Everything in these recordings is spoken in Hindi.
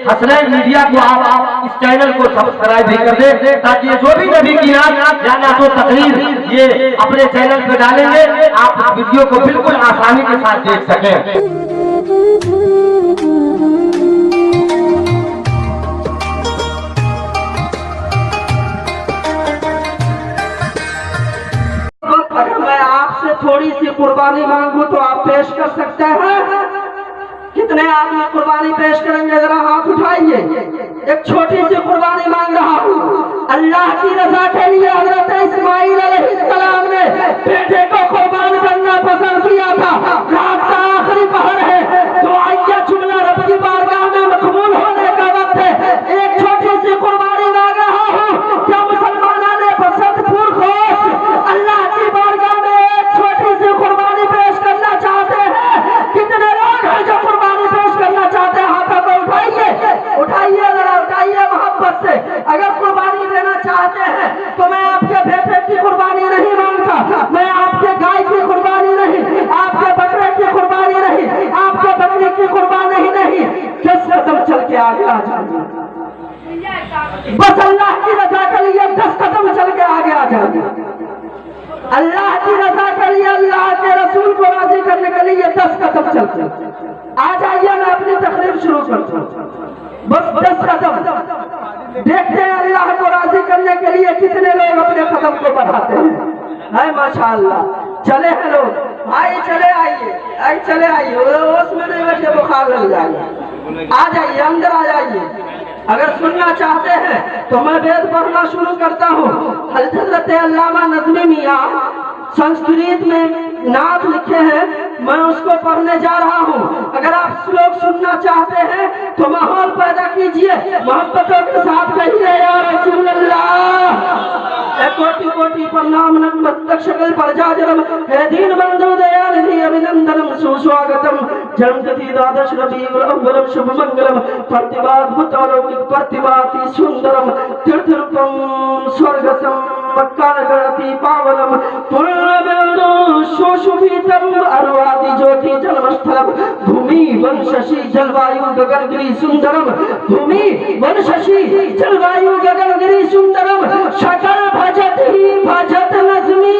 हसनैन मीडिया को आप इस चैनल को सब्सक्राइब भी कर दे, ताकि जो भी नबी की नात या ना तो तकरीर ये अपने चैनल पे डालेंगे, आप इस वीडियो को बिल्कुल आसानी के साथ देख सकें। थोड़ी सी कुर्बानी मांगू तो आप पेश कर सकते हैं? कितने आदमी कुर्बानी पेश करेंगे? जरा हाथ उठाइए। एक छोटी सी कुर्बानी मांग रहा हूँ अल्लाह की रजा के लिए। हजरत इस्माइल अलैहिस्सलाम ने बेटे को कुर्बान करना पसंद किया था। रात का आखिरी पहर है, तो आइए जुमला रब की बारगाह में मकबूल होने का वक्त है। एक छोटी सी कुर्बानी मांग रहा हूँ। क्या मुसलमानों ने बसंतपुर खोस अल्लाह की बारगाह में एक छोटी सी कुर्बानी पेश करना चाहते हैं? कितने लोग हैं जो कुर्बानी पेश करना चाहते हैं? हाथों को उठाइए, उठाइए, जरा उठाइए मोहब्बत से। अगर कुर्बानी देना चाहते हैं तो मैं आपके बेटे की कुर्बानी नहीं मांगता, मैं आपके गाय की कुर्बानी नहीं, आपके बकरे की कुर्बानी नहीं, आपके बकरी की कुर्बानी नहीं। 10 कदम चल के आगे आ जाइए, बस अल्लाह की रजा के लिए 10 कदम चल के आगे आ जाइए। अल्लाह की रजा के लिए, अल्लाह के रसूल को राजी करने के लिए 10 कदम चलते आ जाइए। मैं अपनी तकरीर शुरू करता हूँ, बस 10 कदम। देखते हैं अल्लाह को राजी करने के लिए कितने लोग अपने कदम को बढ़ाते हैं। है माशाअल्लाह, चले हैं लोग। भाई चले आइए, आई चले आइए, उसमें नहीं बैठे बुखार लग जाइए। आ जाइए, अंदर आ जाइए। अगर सुनना चाहते हैं तो मैं वेद पढ़ना शुरू करता हूँ। हजरत अल्लामा नज़्मी मियाँ संस्कृत में नात लिखे हैं, मैं उसको पढ़ने जा रहा हूँ। अगर आप लोग सुनना चाहते हैं तो माहौल पैदा कीजिए, मोहब्बतों के साथ कहिए या रसूल अल्लाह। कोटि कोटि प्रणाम नतमस्तक शकल परजाजरम हे दीन बंधु दयानिधि अभिनंदनम सुस्वागतम। जन्मतिथि द्वादश रबीउल अव्वल शुभ मंगलम प्रतिभाद्भुत अलौकिक प्रतिभाति सुंदरम तीर्थरूपम स्वर्गसम मक्कानगरति पावनम पुण्यमेव शोषुभितम अर्वादि ज्योति जन्मस्थलम भूमि वन शशि जलवायु गगनगिरि सुंदरम भूमि वन शशि जलवायु गगनगिरि सुंदरम शकल भजत ही भजत नज़्मी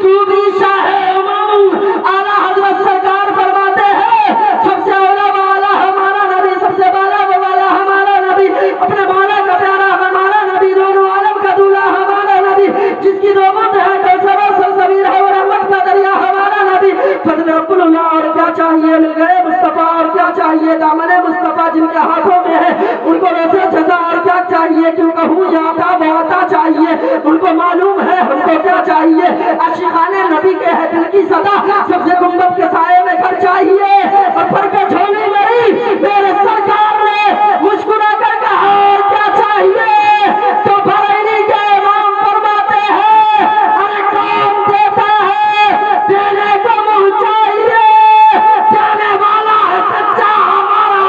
तू भी शाहे उमम। आला हजरत सरकार फरमाते हैं सबसे औला वाला हमारा नबी, सबसे वाला वाला हमारा नबी, अपने मौला का प्यारा हमारा नबी, दोनों आलम का दूल्हा हमारा नबी, जिसकी नौबत है कौसर सलसबील है और रहमत का दरिया हमारा नबी। फजलुल्लाह, और क्या चाहिए? मिल गए मुस्तफा, और क्या चाहिए? दामने मुस्तफा जिनके हाथों में है उनको वैसे जजा, और क्या चाहिए? क्यों कहूँ याता बाता चाहिए, उनको मालूम है हमको क्या चाहिए। आशिकाने नबी के है दिल की सदा, सबसे गुंबद के साए में घर चाहिए। और पर के झोली मेरी मेरे सरकार ने मुस्कुरा कर कहा और क्या चाहिए? तो बरेली के इमाम फरमाते हैं अरे कौन देता है देने को मुँह चाहिए, जाने वाला है सच्चा हमारा।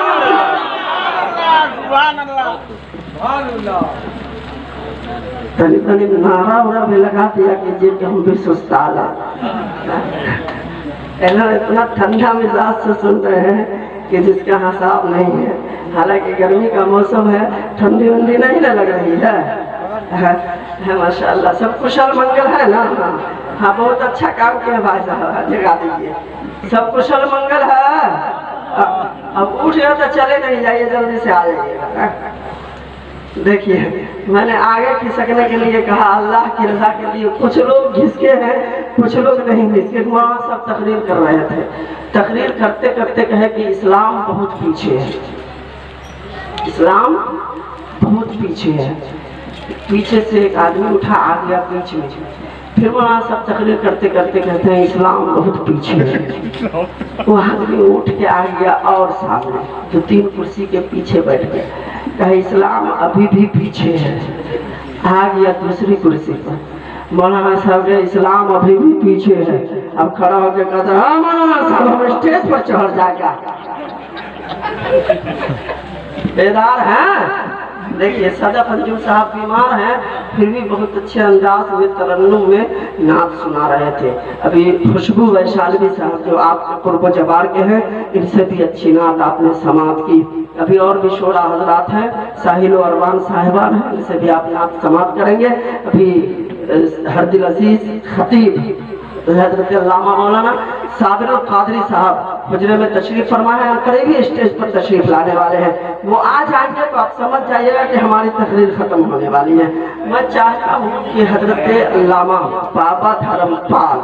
तनी तनी नारा उरा भी लगा दिया कीजिए कि हम भी सुस्ताला। इतना ठंडा मिजाज से सुन रहे हैं कि जिसका हिसाब नहीं है। हालांकि गर्मी का मौसम है, ठंडी वंडी नहीं ना लग रही है माशाअल्लाह। सब कुशल मंगल है ना? हाँ, बहुत अच्छा काम किया भाई साहब, जगा दीजिए। सब कुशल मंगल है। अब उठ गया तो चले नहीं जाइए, जल्दी से आ जाइएगा। देखिए, मैंने आगे खिसकने के लिए कहा अल्लाह की रजा के लिए। कुछ लोग घिसके हैं, कुछ लोग नहीं घिसके। वहाँ सब तकरीर कर रहे थे, तकरीर करते करते कहे कि इस्लाम बहुत पीछे है, इस्लाम बहुत पीछे है। पीछे से एक आदमी उठा आ गया बीच में, फिर वहाँ सब तकरीर करते करते कहते हैं इस्लाम बहुत पीछे है। वो आदमी उठ के आ गया और सामने 2-3 कुर्सी के पीछे बैठ गया, कहे इस्लाम अभी भी पीछे है। आ गया दूसरी कुर्सी पर, मौलाना साहब ने इस्लाम अभी भी पीछे है। अब खड़ा होकर कहता हाँ मौलाना साहब हम स्टेज पर चढ़ जाएगा। बेदार हैं, देखिए सदफ अंजुम साहब बीमार हैं, फिर भी बहुत अच्छे अंदाज में तरन्नुम में नात सुना रहे थे। अभी खुशबू वैशाली साहब जो आप कुर्ब जबार के हैं, इनसे भी अच्छी नात आपने समात की। अभी और भी शोरा हजरात हैं, साहिल और अरमान साहिबान हैं, इनसे भी आप नात समात करेंगे। अभी हरदिल अजीज खतीब हजरत अल्लामा मौलाना साबिर कादरी साहब हुजरे में तशरीफ फरमा है और करीबी स्टेज पर तशरीफ लाने वाले हैं। वो आ जाएंगे तो आप समझ जाइएगा कि हमारी तकरीर खत्म होने वाली है। मैं चाहता हूँ कि हजरत अल्लामा बाबा धर्मपाल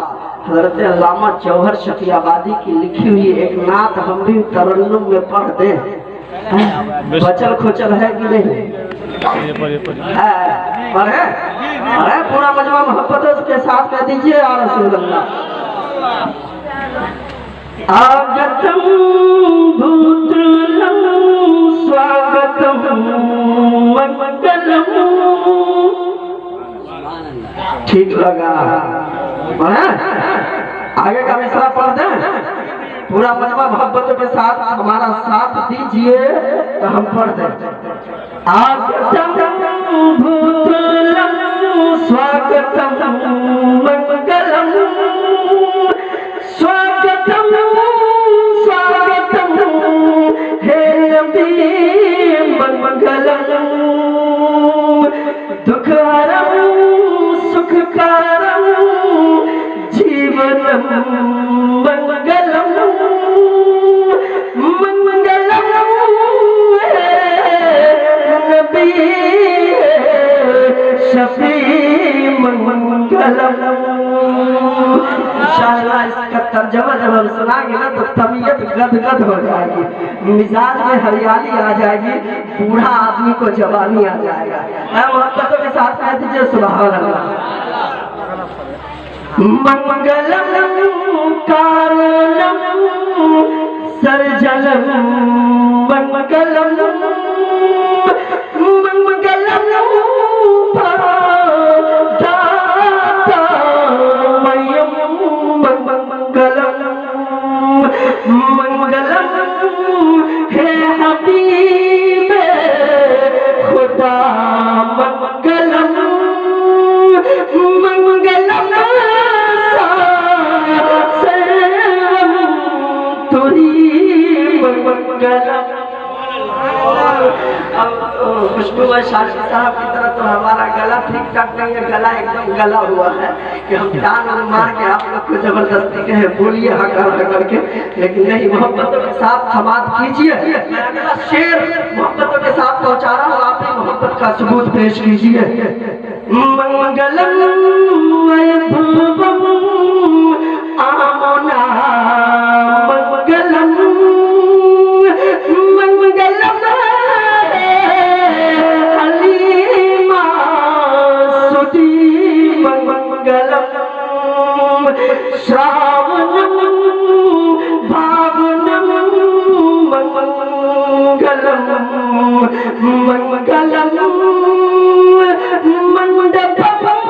हजरत अल्लामा जौहर शफियाबादी की लिखी हुई एक नात हम भी तरन्नुम में पढ़ दें। बचल खोचल है कि नहीं है? पढ़े अरे पूरा मजमा मोहब्बत के साथ कह दीजिए या रसूल अल्लाह। आगतम भूतलम स्वागतम मंगलम। ठीक लगा? पढ़े आगे का मिसरा पढ़ दें। पूरा मजमा मोहब्बतों के साथ हमारा साथ दीजिए तो हम पढ़ दें। आगतम भूतलम स्वागतम मंगलम। स्वागतम स्वागतम हे नबी मंगलम। दुखहरम सुखकारम जीवनम मंगलम। मंगलम नबी शफी मंगलम। इंशाअल्लाह इसका तर्जमा जब हम सुनाएंगे ना तो तबीयत गदगद हो जाएगी, मिजाज में हरियाली आ जाएगी, बूढ़ा आदमी को जवानी आ जाएगा। मोहब्बतों के साथ कह दीजिए सुभान अल्लाह। मंगलम कारणम सर्जनम मंगलम। मंगलम मंगलम हे हबीब खुदा मंगलम। मंगलम तुरी मंगलम। खुशबू वैशाली साहब की तरह तो हमारा गला ठीक ठाक नहीं है, गला एकदम गला हुआ है कि हम जान मार के आप लोग को जबरदस्ती कहे बोलिए हकार करके, लेकिन नहीं, मोहब्बतों के साथ समात कीजिए। मैं अगला शेर मोहब्बतों के साथ पहुंचा रहा हूँ, आप ही मोहब्बत का सबूत पेश कीजिए। मंगलम वैभवम आमना मंगलम। मंगलम हलीमा सुदी मंगलम। श्रावणम भावनम मंगलम। मंगलम मंडपम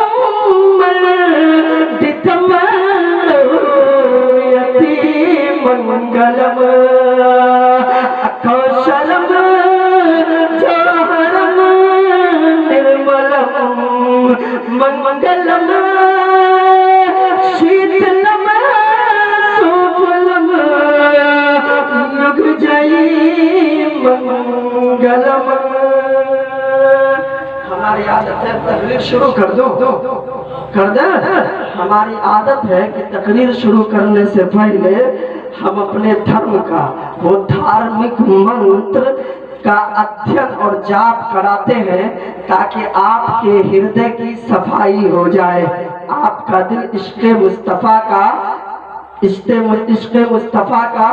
मंडितम यतीम मंगलम। कौशलम जौहरम निर्मलम मंगलम। शीतलम सुफलम युग जयी मंगलम। हमारी आदत है तकरीर शुरू कर दो कर दे। हमारी आदत है कि तकरीर शुरू करने से पहले हम अपने धर्म का वो धार्मिक मंत्र का अध्ययन और जाप कराते हैं ताकि आपके हृदय की सफाई हो जाए, आपका दिल इश्क़े मुस्तफ़ा का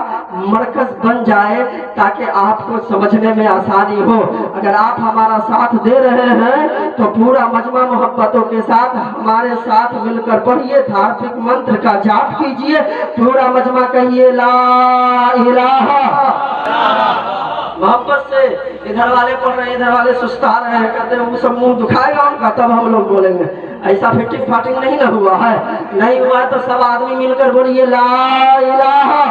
मरकज बन जाए ताकि आपको समझने में आसानी हो। अगर आप हमारा साथ दे रहे हैं तो पूरा मजमा मोहब्बतों के साथ हमारे साथ मिलकर पढ़िए, धार्मिक मंत्र का जाप कीजिए। पूरा मजमा कहिए ला इलाहा। मोहब्बत से इधर वाले पढ़ रहे हैं, इधर वाले सुस्ता रहे हैं, कहते हैं वो सब मुंह दुखाएगा उनका तब हम लोग बोलेंगे। ऐसा फिटिंग फाटिंग नहीं ना हुआ है, नहीं हुआ है तो सब आदमी मिलकर बोलिए ला इलाहा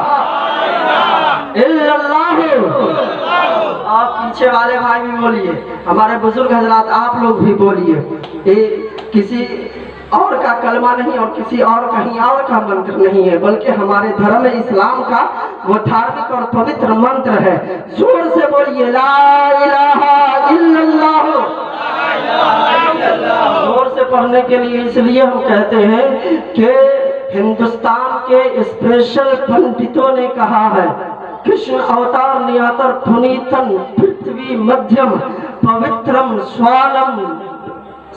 इल्लल्लाह। और पीछे वाले भाई भी बोलिए, हमारे बुजुर्ग हजरात आप लोग भी बोलिए। ये किसी और का कलमा नहीं और किसी और कहीं और का मंत्र नहीं है, बल्कि हमारे धर्म इस्लाम का वो धार्मिक और पवित्र मंत्र है। जोर से बोलिए ला इलाहा इल्लल्लाह। जोर से पढ़ने के लिए इसलिए हम कहते हैं कि हिंदुस्तान के स्पेशल पंडितों ने कहा है, कृष्ण अवतार नियातर पुनीतन पृथ्वी मध्यम पवित्रम स्वालम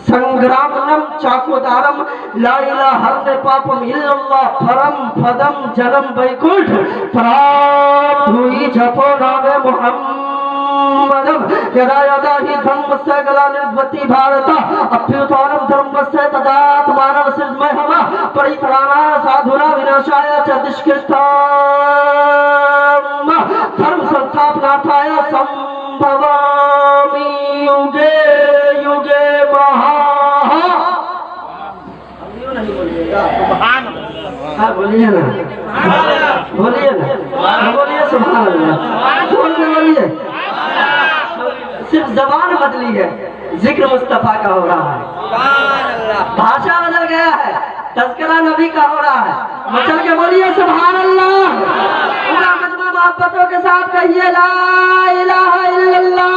संग्रामनम चाकोदारम ला इलाहा पापम इल्लल्लाह परम पदम जन्म वैकुंठ प्राप्त हुई जपो नामे मुहम्मदम यदा यदा ही धम्मस्य गलानिर्वति भारत अभ्युत्थानं धर्मस्य तदात्मानं सृजमय परित्राणाय साधुना विनाशाय च दुष्कृतां धर्म संस्थापनार्थाय संभवामि युगे युगे महा। हाँ बोलिए ना, बोलिए ना, बोलिए सुभान अल्लाह, बोलिए। सिर्फ जबान बदली है, जिक्र मुस्तफा का हो रहा है, भाषा बदल गया है, तज़किरा नबी का हो रहा है। मचल के बोलिए सुभान अल्लाह। पूरा मजमा मोहब्बतों के साथ कहिए ला इलाहा इल्लल्लाह।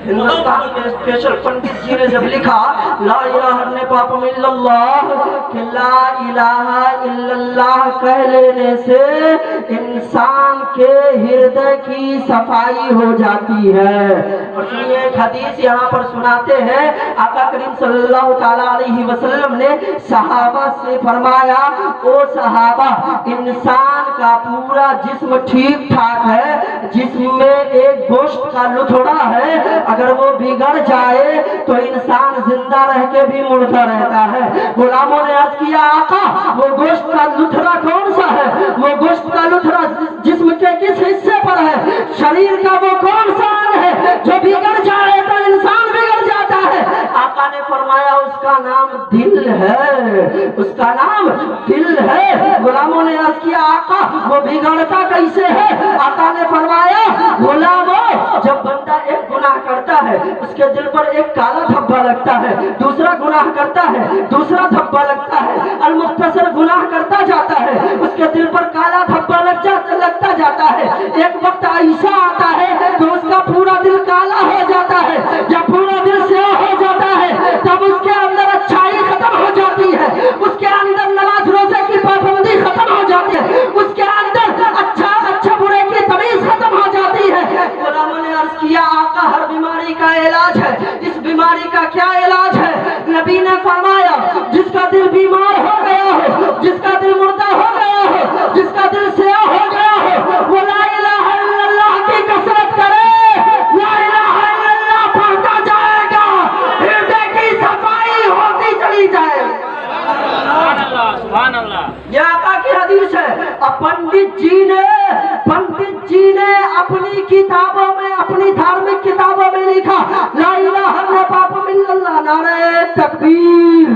हिंदुस्तान के स्पेशल पंडित जी ने जब लिखा ला इलाहा पापम इल्लल्लाह, कि ला इलाहा इल्लल्लाह कह लेने से इंसान के हृदय की सफाई हो जाती है। और सुनिए एक हदीस यहाँ पर सुनाते हैं, आका करीम सल्लल्लाहु ताला अलैहि वसल्लम ने सहाबा से फरमाया, ओ सहाबा, इंसान का पूरा जिस्म ठीक ठाक है, जिसमें एक गोश्त का लुथड़ा है, अगर वो बिगड़ जाए तो इंसान जिंदा रह के भी मुर्दा रहता है। गुलामों ने अर्ज किया, आका वो गोश्त का लुथड़ा कौन सा है? वो गोश्त का लुथड़ा जिस्म के किस हिस्से पर है? शरीर का वो कौन सा अंग है जो बिगड़ जाए तो इंसान बिगड़ जाता है? आका ने फरमाया उसका नाम दिल है, उसका नाम दिल है। गुलामों ने अर्ज किया, आका वो बिगड़ता कैसे है? आका ने फरमाया, गुलामों, जब बंदा एक गुनाह करता है उसके दिल पर एक काला धब्बा लगता है, दूसरा गुनाह करता है दूसरा धब्बा लगता है, अलमुख्तसर गुनाह करता जाता है उसके दिल पर काला धब्बा लगता जाता है। एक वक्त ऐसा आता है तो उसका पूरा दिल काला हो जाता है, जब पूरा दिल स्याह हो जाता है तब उसके अंदर अच्छाई खत्म हो जाती है, उसके अंदर नमाज रोजे की पाबंदी खत्म हो जाती है, उसके अंदर अच्छा बुरे की तमीज खत्म हो जाती है। गुलामों ने अर्ज किया, आका हर बीमारी का इलाज है, इस बीमारी का क्या इलाज है? नबी ने फरमाया, जिसका दिल बीमार हो गया हो, जिसका दिल मुर्दा हो गया हो, जिसका दिल स्याह हो गया हो, वो ला इलाहा इल्लल्लाह की कसरत करे, ला इलाहा इल्लल्लाह पढ़ता जाएगा, हृदय की सफाई होती चली जाएगी। सुभान अल्लाह। ये आका की हदीस है। अब पंडित जी ने अपनी किताबों में, अपनी धार्मिक किताबों में लिखा ला इलाहा पापम इल्लल्लाह, नारे तकबीर।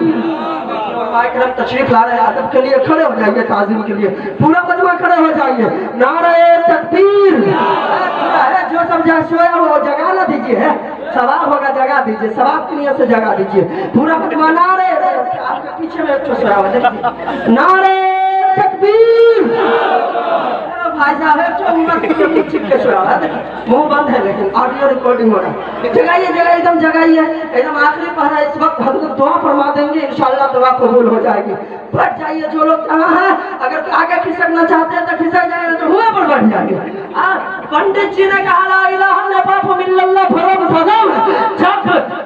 माइकरम तशरीफ ला रहे हैं, अदब के लिए खड़े हो जाइए, ताज़ीम के लिए पूरा मजमा खड़े हो जाइए, नारे तकबीर। जो सब जगह सोया हो जगह ना दीजिए, सवाब होगा जगह दीजिए, सवाब की नियत से जगह दीजिए, पूरा मजमा नारे। आपके पीछे में एक सोया हुआ, नारे तकबीर। भाई साहब छिपके सोया हुआ है, मुंह बंद है लेकिन ऑडियो रिकॉर्डिंग हो रहा है। जगाइए एकदम जगाइए, एकदम आखिरी पहरा इस वक्त हजरत दुआ फरमा देंगे, इंशाल्लाह दुआ कबूल हो जाएगी। बैठ जाइए जो लोग कहाँ हैं, अगर आगे खिसकना चाहते हैं तो खिसक जाएंगे, तो हुए पर बैठ जाइए। पंडित जी ने कहा ला इलाहा पापम इल्लल्लाह भरम भगम, जब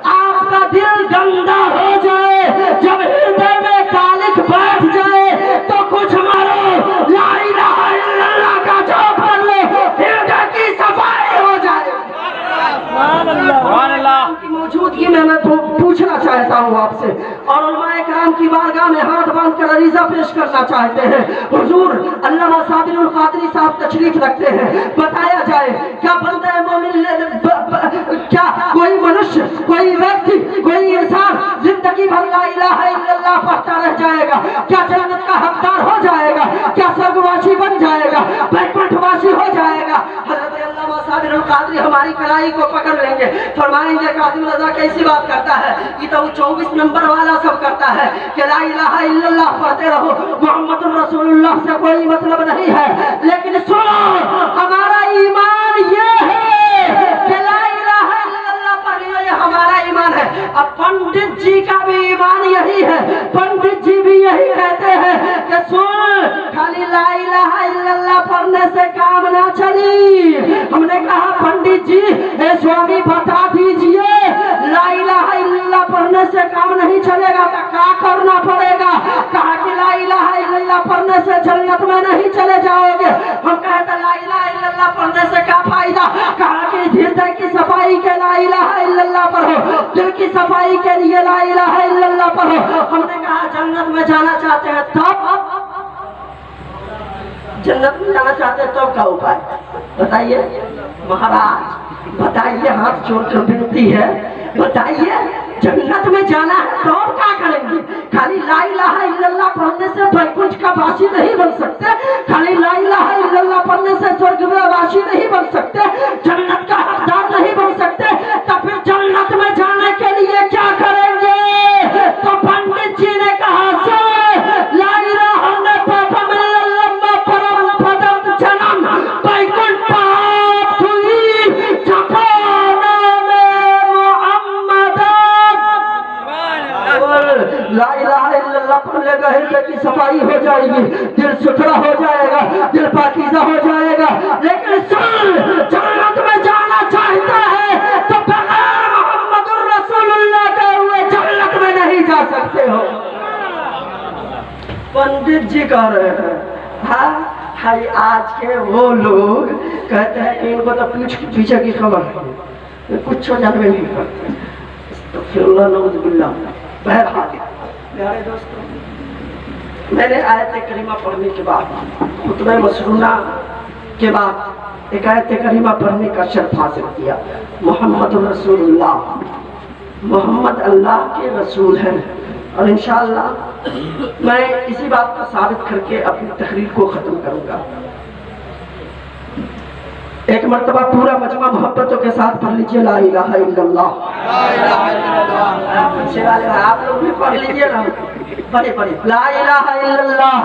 आपका दिल गंदा हो जाए, जब हृदय में कालिख बैठ जाए तो कुछ मारो, ला इलाहा इल्लल्लाह का जाप कर लो, हृदय की सफाई हो जाए। की मौजूदगी में मैं पूछना चाहता हूँ आपसे, और उलमाए किराम की बारगाह में हाथ बांध कर अरीज़ा पेश करना चाहते हैं। हुजूर अल्लामा साबिरुल कादरी साहब तशरीफ रखते हैं, बताया जाए क्या बंदे मोमिन, क्या कोई मनुष्य मनुष्य, कोई व्यक्ति, कोई इंसान जिंदगी भर ला इलाहा इल्लल्लाह पढ़ता रह जाएगा, क्या जन्नत का हकदार हो जाएगा? क्या स्वर्गवासी बन जाएगा? बैकुंठवासी हो जाएगा? हजरत अल्लामा साबिर कादरी हमारी कलाई को पकड़ लेंगे, फरमाएंगे कासिम रजा कैसी बात करता है, ये तो 24 नंबर वाला सब करता है कि ला इलाहा इल्लल्लाह पढ़ते रहो, मोहम्मदुर रसूलुल्लाह से कोई मतलब नहीं है। लेकिन सुनो, हमारा ईमान ये है कि ला इलाहा इल्लल्लाह पढ़ियो, ये हमारा ईमान है। अब पंडित जी का भी ईमान यही है, पंडित जी भी यही कहते हैं कि सुन, खाली ला इलाहा इल्लल्लाह पढ़ने से काम ना चली। हमने कहा पंडित जी, ए स्वामी बता दीजिए, ला इलाहा इल्लल्लाह पढ़ने से काम नहीं चलेगा तो क्या करना पड़ेगा? कहा कि ला इलाहा इल्लल्लाह पढ़ने से जन्नत में नहीं चले जाओगे। हम कहते ला इलाहा इल्लल्लाह पढ़ने से क्या फायदा? कहा कि हृदय की सफाई के ला इलाहा इल्लल्लाह पढ़ो, दिल की सफाई के लिए ला इलाहा इल्लल्लाह पढ़ो। हमने कहा जन्नत में जाना चाहते हैं तब, जन्नत में जाना चाहते हैं तो क्या उपाय बताइए महाराज, बताइए, हाथ जोड़कर विनती है, बताइए जन्नत में जाना है तो क्या करेंगे? खाली ला इलाहा इल्लल्लाह पढ़ने से बैकुंठ का वासी नहीं बन सकते, खाली ला इलाहा इल्लल्लाह पढ़ने से स्वर्ग में वासी नहीं बन सकते, जन्नत का हकदार नहीं बन सकते, तो फिर जन्नत में जाने के लिए क्या करेंगे? तो पंडित जी ने कहा ला इलाहा पढ़ेगा, हृदय की सफाई हो जाएगी, दिल सुथरा हो जाएगा, दिल पाकीज़ा हो जाएगा। लेकिन सुन, जन्नत में जाना चाहता है तो बगैर मोहम्मदुर रसूलुल्लाह के हुए जन्नत में नहीं जा सकते हो। पंडित जी कह रहे हैं। हाँ, हाय आज के वो लोग कहते हैं कि इनको तो पीछे की खबर है, कुछ जानवे नहीं करते, तो फिर बहरहाल प्यारे दोस्तों, मैंने आयत करीमा पढ़ने के बाद, खुतबा मसरूना के बाद एक आयत करीमा पढ़ने का शर्त हासिल किया। मोहम्मद रसूलुल्लाह, मोहम्मद अल्लाह के रसूल हैं, और इंशाअल्लाह मैं इसी बात को साबित करके अपनी तकरीर को ख़त्म करूँगा। एक मर्तबा पूरा मजमा मोहब्बतों के साथ पढ़ लीजिए ला इलाहा इल्लल्लाह। पीछे वाले आप लोग भी पढ़ लीजिए ना, पढ़े ला इलाहा इल्लल्लाह।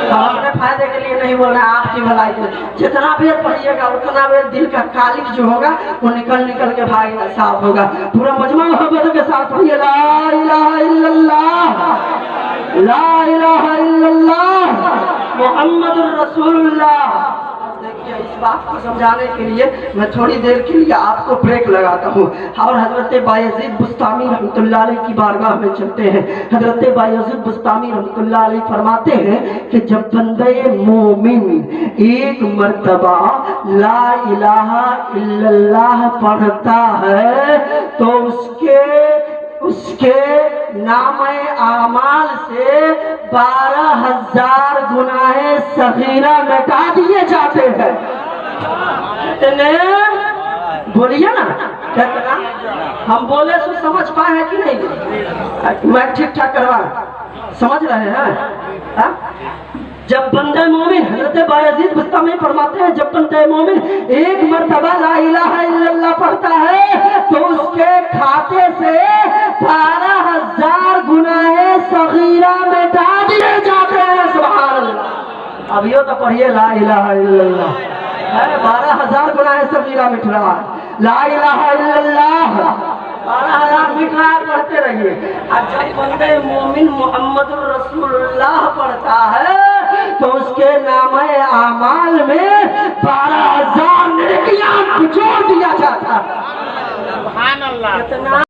हम अपने फायदे के लिए नहीं बोल रहे, आपकी भलाई के लिए। जितना बेर पढ़िएगा उतना बेर दिल का कालिक जो होगा वो निकल के भागेगा, साफ होगा। पूरा मजमा मोहब्बतों के साथ पढ़िए ला इलाहा इल्लल्लाह, ला इलाहा इल्लल्लाह मुहम्मदुर रसूलुल्लाह। देखिए, इस बात को समझाने के लिए मैं थोड़ी देर के लिए आपको ब्रेक लगाता हूँ और हजरत बायजीद बुस्तामी रहमतुल्लाह अलैह की बारगाह में चलते हैं। हजरत बायजीद बुस्तामी रहमतुल्लाह अलैह फरमाते हैं कि जब बंदे मोमिन एक मर्तबा ला इलाहा इल्लल्लाह पढ़ता है तो उसके नामे आमाल से 12,000 गुनाहे सगीरा मिटा दिए जाते हैं। कितने बोलिए ना, कितना? हम बोले तो समझ पाए हैं कि नहीं? मैं ठीक ठाक करवा, समझ रहे हैं? हा? जब बंदे मोमिन, हज़रत बायजीद बुस्तामी फरमाते हैं, जब बंदे मोमिन एक मर्तबा ला इलाहा इल्लल्लाह पढ़ता है तो उसके खाते से 12,000 गुनाहे सगीरा मिटा दिए जाते हैं। सुभान अल्लाह। अब यो तो पढ़िए ला इलाहा इल्लल्लाह, 12,000 गुनाहे सगीरा मिट रहा है। ला इलाहा इल्लल्लाह 12,000 मिट रहा है, पढ़ते रहिए। और जब बंदे मोमिन मुहम्मदुर रसूलुल्लाह पढ़ता है तो उसके नामे आमाल में 12,000 नेकियां जोड़ दिया जाता है। सुभान अल्लाह।